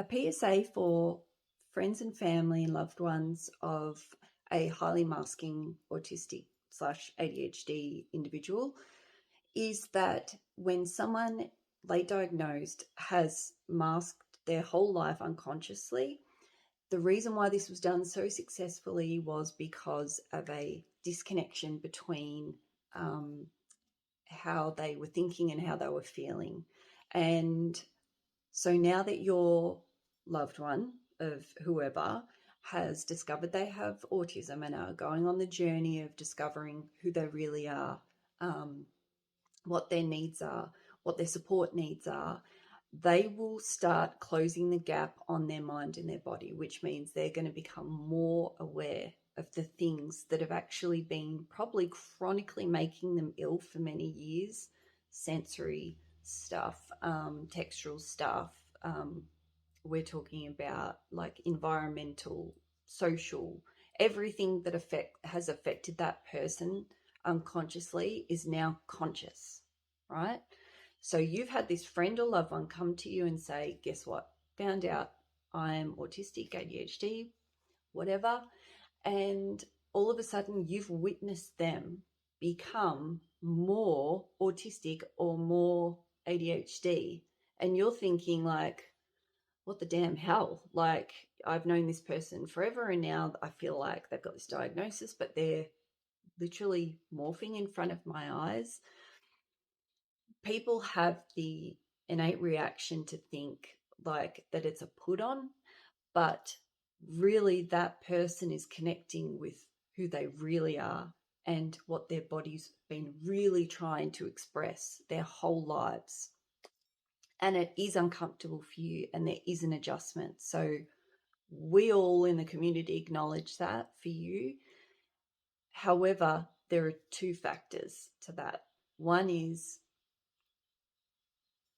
A PSA for friends and family and loved ones of a highly masking autistic slash ADHD individual is that when someone late diagnosed has masked their whole life unconsciously, the reason why this was done so successfully was because of a disconnection between how they were thinking and how they were feeling. And so now that your loved one of whoever has discovered they have autism and are going on the journey of discovering who they really are, what their needs are, what their support needs are, they will start closing the gap on their mind and their body, which means they're going to become more aware of the things that have actually been probably chronically making them ill for many years. Sensory stuff, textural stuff. We're talking about like environmental, social, everything that has affected that person unconsciously is now conscious, right? So you've had this friend or loved one come to you and say, guess what? Found out I'm autistic, ADHD, whatever. And all of a sudden you've witnessed them become more autistic or more ADHD. And you're thinking like, what the damn hell? Like, I've known this person forever and now I feel like they've got this diagnosis, but they're literally morphing in front of my eyes. People have the innate reaction to think like that it's a put on, but really that person is connecting with who they really are and what their body's been really trying to express their whole lives. And it is uncomfortable for you and there is an adjustment. So we all in the community acknowledge that for you. However, there are two factors to that. One is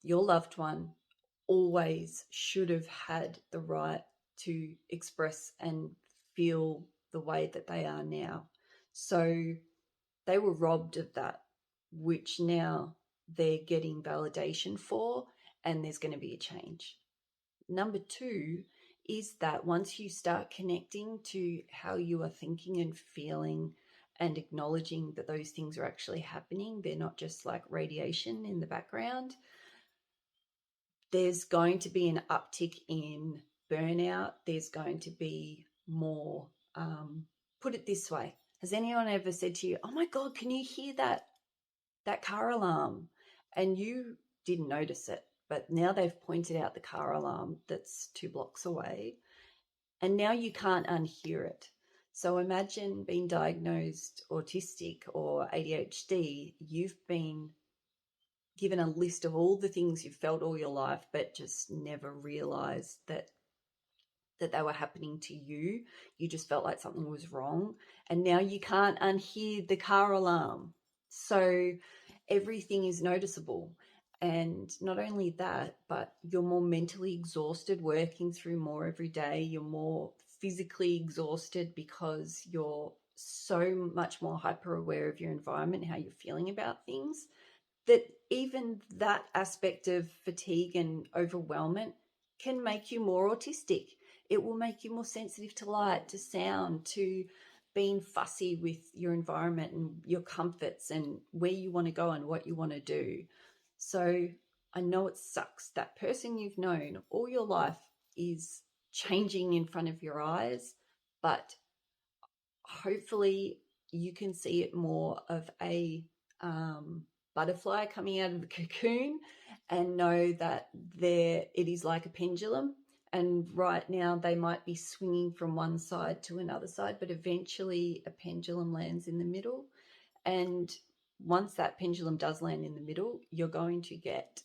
your loved one always should have had the right to express and feel the way that they are now. So they were robbed of that, which now they're getting validation for, and there's going to be a change. Number two is that once you start connecting to how you are thinking and feeling and acknowledging that those things are actually happening, they're not just like radiation in the background, there's going to be an uptick in burnout. There's going to be more, put it this way. Has anyone ever said to you, oh my God, can you hear that car alarm? And you didn't notice it, but now they've pointed out the car alarm that's 2 blocks away, and now you can't unhear it. So imagine being diagnosed autistic or ADHD. You've been given a list of all the things you've felt all your life, but just never realized that they were happening to you. You just felt like something was wrong. And now you can't unhear the car alarm. So everything is noticeable. And not only that, but you're more mentally exhausted working through more every day. You're more physically exhausted because you're so much more hyper aware of your environment, how you're feeling about things, that even that aspect of fatigue and overwhelmment can make you more autistic. It will make you more sensitive to light, to sound, to being fussy with your environment and your comforts and where you want to go and what you want to do. So I know it sucks. That person you've known all your life is changing in front of your eyes, but hopefully you can see it more of a butterfly coming out of the cocoon and know that it is like a pendulum, and right now they might be swinging from one side to another side, but eventually a pendulum lands in the middle. And once that pendulum does land in the middle, you're going to get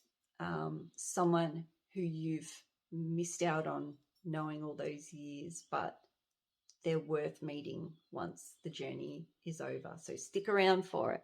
someone who you've missed out on knowing all those years, but they're worth meeting once the journey is over. So stick around for it.